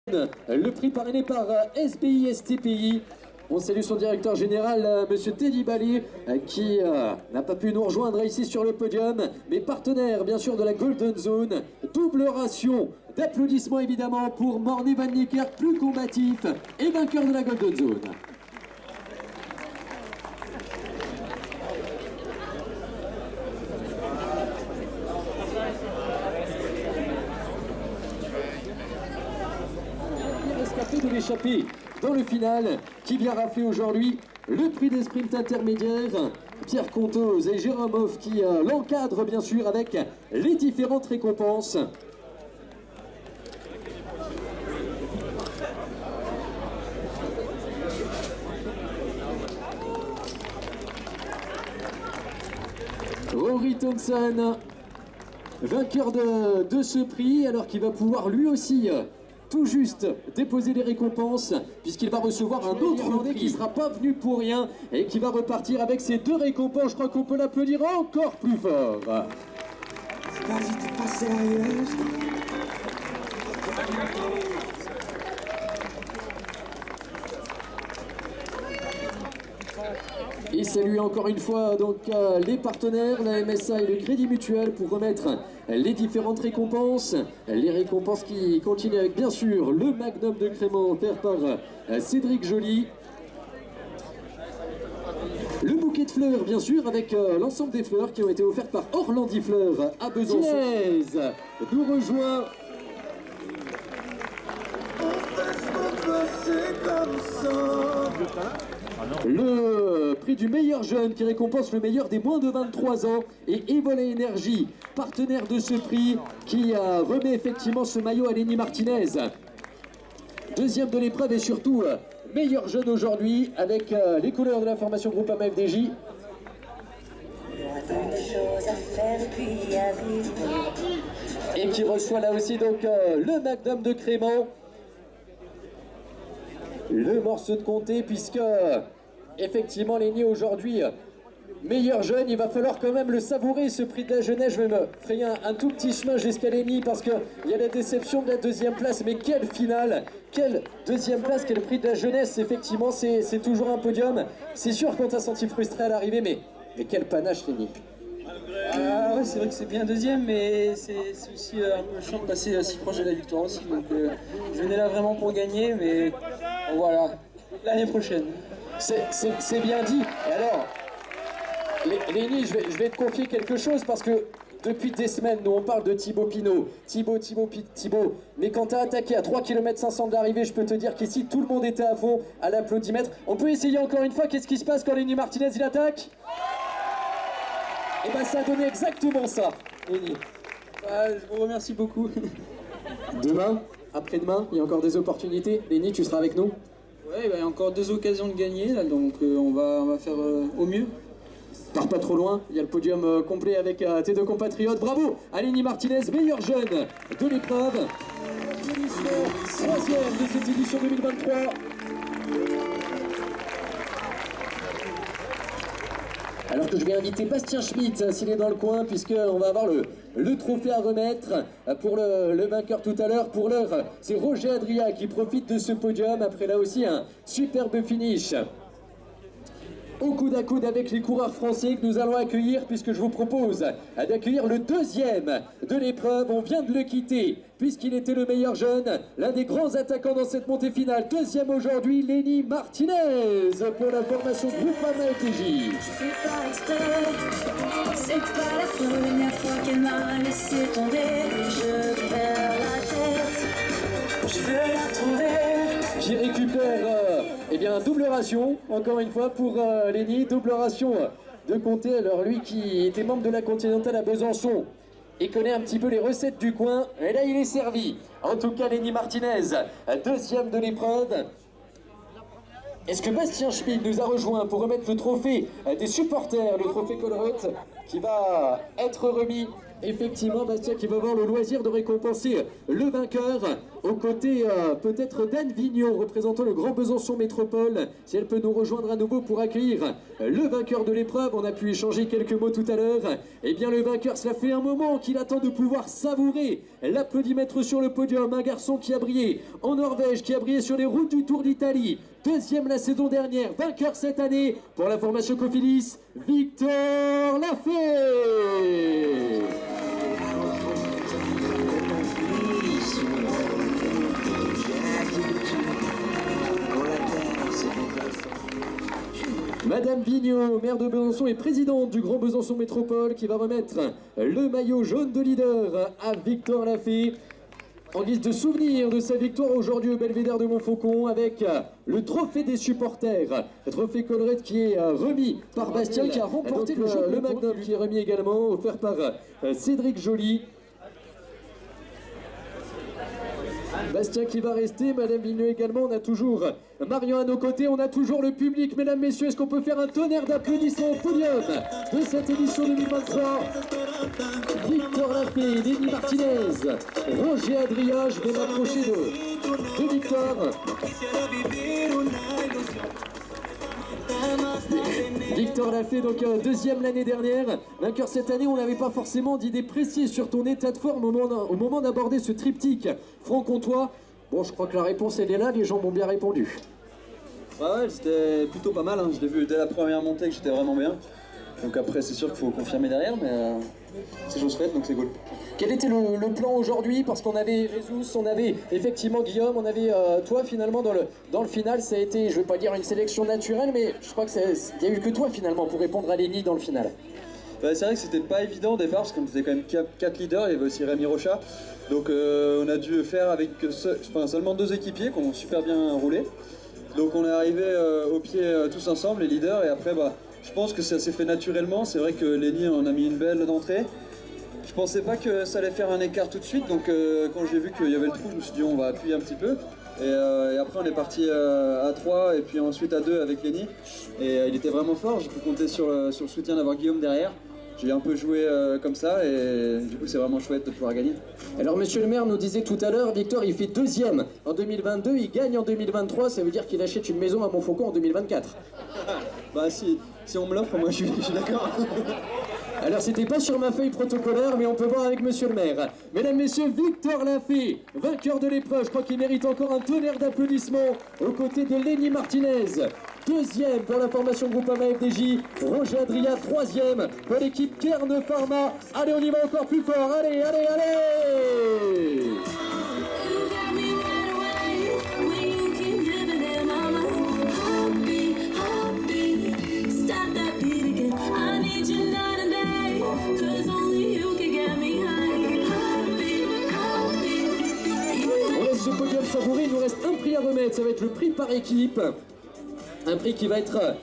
Le prix parrainé par SBI STPI. On salue son directeur général, monsieur Teddy Ballet, qui n'a pas pu nous rejoindre ici sur le podium, mais partenaire bien sûr de la Golden Zone. Double ration d'applaudissements évidemment pour Morné Van Niekerk, plus combatif et vainqueur de la Golden Zone. De l'échappée dans le final qui vient rafler aujourd'hui le prix des sprints intermédiaires. Pierre Contose et Jérôme Hoff qui l'encadrent bien sûr avec les différentes récompenses. Rory Thompson, vainqueur de ce prix, alors qu'il va pouvoir lui aussi tout juste déposer les récompenses, puisqu'il va recevoir un autre prix qui ne sera pas venu pour rien et qui va repartir avec ses deux récompenses. Je crois qu'on peut l'applaudir encore plus fort. Vas-y, t'es pas sérieuse. Et salue encore une fois donc les partenaires, la MSA et le Crédit Mutuel pour remettre les différentes récompenses. Les récompenses qui continuent avec bien sûr le Magnum de Crémant offert par Cédric Joly. Le bouquet de fleurs bien sûr avec l'ensemble des fleurs qui ont été offertes par Orlandi Fleurs à Besançon. Nous rejoint. Le prix du meilleur jeune qui récompense le meilleur des moins de 23 ans et Evola Énergie, partenaire de ce prix, qui remet effectivement ce maillot à Lenny Martinez. Deuxième de l'épreuve et surtout meilleur jeune aujourd'hui avec les couleurs de la formation Groupama FDJ. Et qui reçoit là aussi donc le Magnum de Crémant. Le morceau de comté, puisque effectivement Lenny aujourd'hui meilleur jeune, il va falloir quand même le savourer ce prix de la jeunesse. Je vais me frayer un tout petit chemin jusqu'à Lenny parce qu'il y a la déception de la deuxième place, mais quelle finale, quelle deuxième place, quel prix de la jeunesse. Effectivement c'est toujours un podium, c'est sûr qu'on t'a senti frustré à l'arrivée, mais quel panache Lenny. Ah ouais, c'est vrai que c'est bien deuxième, mais c'est aussi un peu chiant de passer si proche de la victoire aussi. Donc je venais là vraiment pour gagner, mais voilà, l'année prochaine. C'est bien dit. Et alors, Lenny, je vais te confier quelque chose parce que depuis des semaines, nous on parle de Thibaut Pinot. Thibaut. Mais quand t'as attaqué à 3 km 500 de l'arrivée, je peux te dire qu'ici tout le monde était à fond à l'applaudimètre. On peut essayer encore une fois, qu'est-ce qui se passe quand Lenny Martinez il attaque? Et ben ça a donné exactement ça, Lenny. Je vous remercie beaucoup. Demain, après-demain, il y a encore des opportunités. Lenny, tu seras avec nous? Ouais, il y a encore 2 occasions de gagner, là, donc on va faire au mieux. Pars pas trop loin, il y a le podium complet avec tes deux compatriotes. Bravo à Lenny Martinez, meilleur jeune de l'épreuve. Troisième de cette édition 2023. Alors que je vais inviter Bastien Schmitt s'il est dans le coin, puisqu'on va avoir le trophée à remettre pour le vainqueur tout à l'heure. Pour l'heure, c'est Roger Adria qui profite de ce podium après là aussi un superbe finish. Au coude à coude avec les coureurs français que nous allons accueillir, puisque je vous propose d'accueillir le deuxième de l'épreuve. On vient de le quitter puisqu'il était le meilleur jeune, l'un des grands attaquants dans cette montée finale. Deuxième aujourd'hui, Lenny Martinez pour la formation Groupama FDJ. C'est pas la première fois qu'elle m'a laissé tomber. Je perds la tête, je veux la trouver. J'y récupère eh bien, double ration, encore une fois pour Lenny, double ration de comté. Alors lui qui était membre de la Continentale à Besançon et connaît un petit peu les recettes du coin, et là il est servi. En tout cas Lenny Martinez, deuxième de l'épreuve. Est-ce que Bastien Schmitt nous a rejoint pour remettre le trophée des supporters, le trophée Colruyt qui va être remis? Effectivement, Bastien qui va avoir le loisir de récompenser le vainqueur aux côtés peut-être d'Anne Vignon, représentant le Grand Besançon Métropole, si elle peut nous rejoindre à nouveau pour accueillir le vainqueur de l'épreuve. On a pu échanger quelques mots tout à l'heure. Eh bien le vainqueur, cela fait un moment qu'il attend de pouvoir savourer l'applaudimètre sur le podium. Un garçon qui a brillé en Norvège, qui a brillé sur les routes du Tour d'Italie. Deuxième la saison dernière, vainqueur cette année pour la formation Cofidis, Victor Lafay. Madame Vigneault, maire de Besançon et présidente du Grand Besançon Métropole, qui va remettre le maillot jaune de leader à Victor Lafay en guise de souvenir de sa victoire aujourd'hui au Belvédère de Montfaucon avec le trophée des supporters, le trophée Collerette qui est remis par Bastien, qui a remporté le Magnum, qui est remis également, offert par Cédric Joly. Bastien qui va rester, Madame Vigneault également, on a toujours Marion à nos côtés, on a toujours le public. Mesdames, messieurs, est-ce qu'on peut faire un tonnerre d'applaudissements au podium de cette édition 2023? Victor Lafay, Lenny Martinez, Roger Adria, je vais m'approcher de Victor. Victor Lafay, donc deuxième l'année dernière, vainqueur cette année. On n'avait pas forcément d'idée précise sur ton état de forme au moment d'aborder ce triptyque franc-comtois. Bon, je crois que la réponse elle est là, les gens m'ont bien répondu. Ouais, c'était plutôt pas mal, hein. Je l'ai vu dès la première montée que j'étais vraiment bien. Donc après c'est sûr qu'il faut confirmer derrière, mais c'est chose faite, donc c'est cool. Quel était le plan aujourd'hui? Parce qu'on avait Jesus, on avait effectivement Guillaume, on avait toi finalement dans le final. Ça a été, je ne vais pas dire une sélection naturelle, mais je crois qu'il n'y a eu que toi finalement pour répondre à Lenny dans le final. Bah, c'est vrai que c'était pas évident au départ, parce qu'on était quand même 4 leaders, il y avait aussi Rémi Rochat. Donc on a dû faire avec seulement 2 équipiers qui ont super bien roulé. Donc on est arrivé au pied tous ensemble, les leaders, et après je pense que ça s'est fait naturellement. C'est vrai que Lenny en a mis une belle d'entrée. Je pensais pas que ça allait faire un écart tout de suite, donc quand j'ai vu qu'il y avait le trou, je me suis dit on va appuyer un petit peu. Et après on est parti à 3 et puis ensuite à 2 avec Lenny. Et il était vraiment fort, j'ai pu compter sur le soutien d'avoir Guillaume derrière. J'ai un peu joué comme ça et du coup c'est vraiment chouette de pouvoir gagner. Alors monsieur le maire nous disait tout à l'heure, Victor il fait deuxième en 2022, il gagne en 2023, ça veut dire qu'il achète une maison à Montfaucon en 2024. Bah si on me l'offre, moi je suis d'accord. Alors c'était pas sur ma feuille protocolaire, mais on peut voir avec monsieur le maire. Mesdames, messieurs, Victor Lafay, vainqueur de l'épreuve, je crois qu'il mérite encore un tonnerre d'applaudissements aux côtés de Lenny Martinez. Deuxième pour la formation Groupama FDJ, Roger Adria, troisième pour l'équipe Kern Pharma. Allez, on y va encore plus fort, allez, allez, allez! Ce podium savouré, il nous reste un prix à remettre, ça va être le prix par équipe. Un prix qui va être